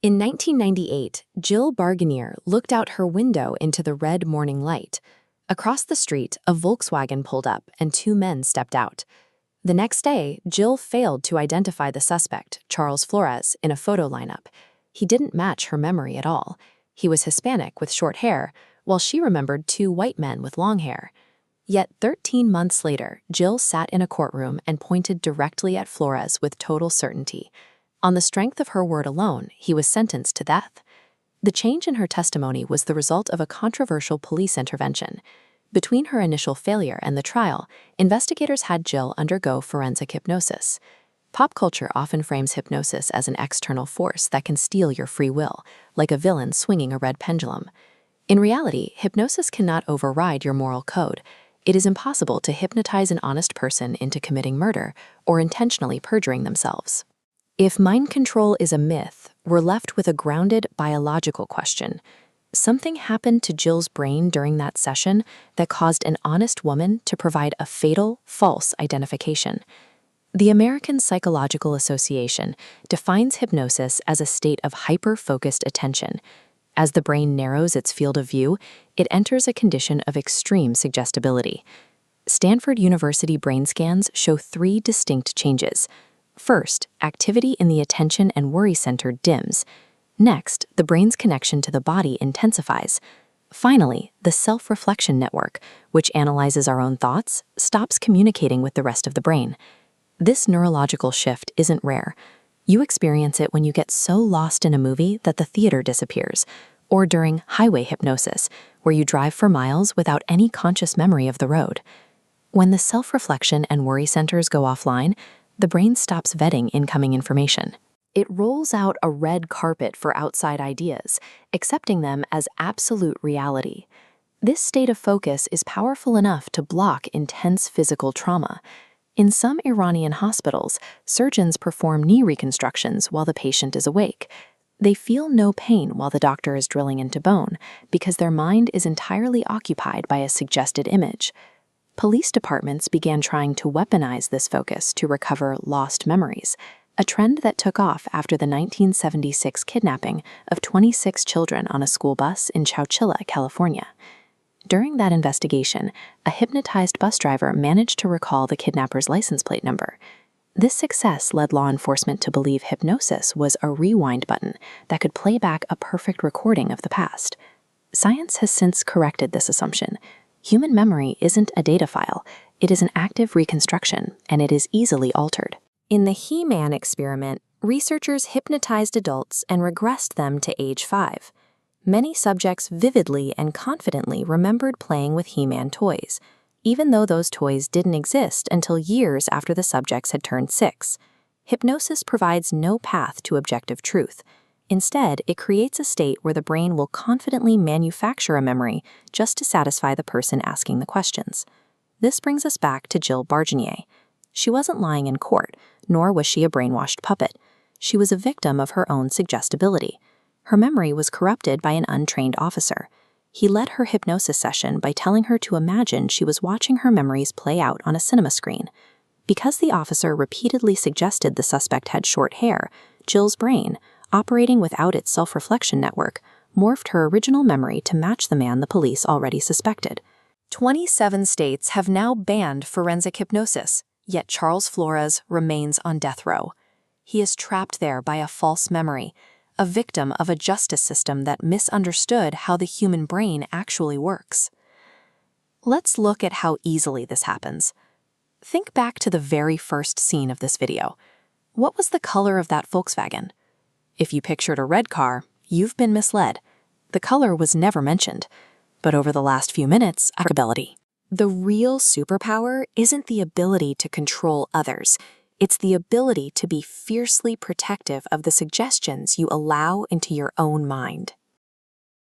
In 1998, Jill Barganier looked out her window into the red morning light. Across the street, a Volkswagen pulled up and two men stepped out. The next day, Jill failed to identify the suspect, Charles Flores, in a photo lineup. He didn't match her memory at all. He was Hispanic with short hair, while she remembered two white men with long hair. Yet 13 months later, Jill sat in a courtroom and pointed directly at Flores with total certainty. On the strength of her word alone, he was sentenced to death. The change in her testimony was the result of a controversial police intervention. Between her initial failure and the trial, investigators had Jill undergo forensic hypnosis. Pop culture often frames hypnosis as an external force that can steal your free will, like a villain swinging a red pendulum. In reality, hypnosis cannot override your moral code. It is impossible to hypnotize an honest person into committing murder or intentionally perjuring themselves. If mind control is a myth, we're left with a grounded biological question. Something happened to Jill's brain during that session that caused an honest woman to provide a fatal, false identification. The American Psychological Association defines hypnosis as a state of hyper-focused attention. As the brain narrows its field of view, it enters a condition of extreme suggestibility. Stanford University brain scans show three distinct changes. First, activity in the attention and worry center dims. Next, the brain's connection to the body intensifies. Finally, the self-reflection network, which analyzes our own thoughts, stops communicating with the rest of the brain. This neurological shift isn't rare. You experience it when you get so lost in a movie that the theater disappears, or during highway hypnosis, where you drive for miles without any conscious memory of the road. When the self-reflection and worry centers go offline, the brain stops vetting incoming information. It rolls out a red carpet for outside ideas, accepting them as absolute reality. This state of focus is powerful enough to block intense physical trauma. In some Iranian hospitals, surgeons perform knee reconstructions while the patient is awake. They feel no pain while the doctor is drilling into bone because their mind is entirely occupied by a suggested image. Police departments began trying to weaponize this focus to recover lost memories, a trend that took off after the 1976 kidnapping of 26 children on a school bus in Chowchilla, California. During that investigation, a hypnotized bus driver managed to recall the kidnapper's license plate number. This success led law enforcement to believe hypnosis was a rewind button that could play back a perfect recording of the past. Science has since corrected this assumption. Human memory isn't a data file, it is an active reconstruction, and it is easily altered. In the He-Man experiment, researchers hypnotized adults and regressed them to age 5. Many subjects vividly and confidently remembered playing with He-Man toys, even though those toys didn't exist until years after the subjects had turned 6. Hypnosis provides no path to objective truth. Instead, it creates a state where the brain will confidently manufacture a memory just to satisfy the person asking the questions. This brings us back to Jill Barganier. She wasn't lying in court, nor was she a brainwashed puppet. She was a victim of her own suggestibility. Her memory was corrupted by an untrained officer. He led her hypnosis session by telling her to imagine she was watching her memories play out on a cinema screen. Because the officer repeatedly suggested the suspect had short hair, Jill's brain, operating without its self-reflection network, morphed her original memory to match the man the police already suspected. 27 states have now banned forensic hypnosis, yet Charles Flores remains on death row. He is trapped there by a false memory, a victim of a justice system that misunderstood how the human brain actually works. Let's look at how easily this happens. Think back to the very first scene of this video. What was the color of that Volkswagen? If you pictured a red car, you've been misled. The color was never mentioned. But over the last few minutes, ability. The real superpower isn't the ability to control others. It's the ability to be fiercely protective of the suggestions you allow into your own mind.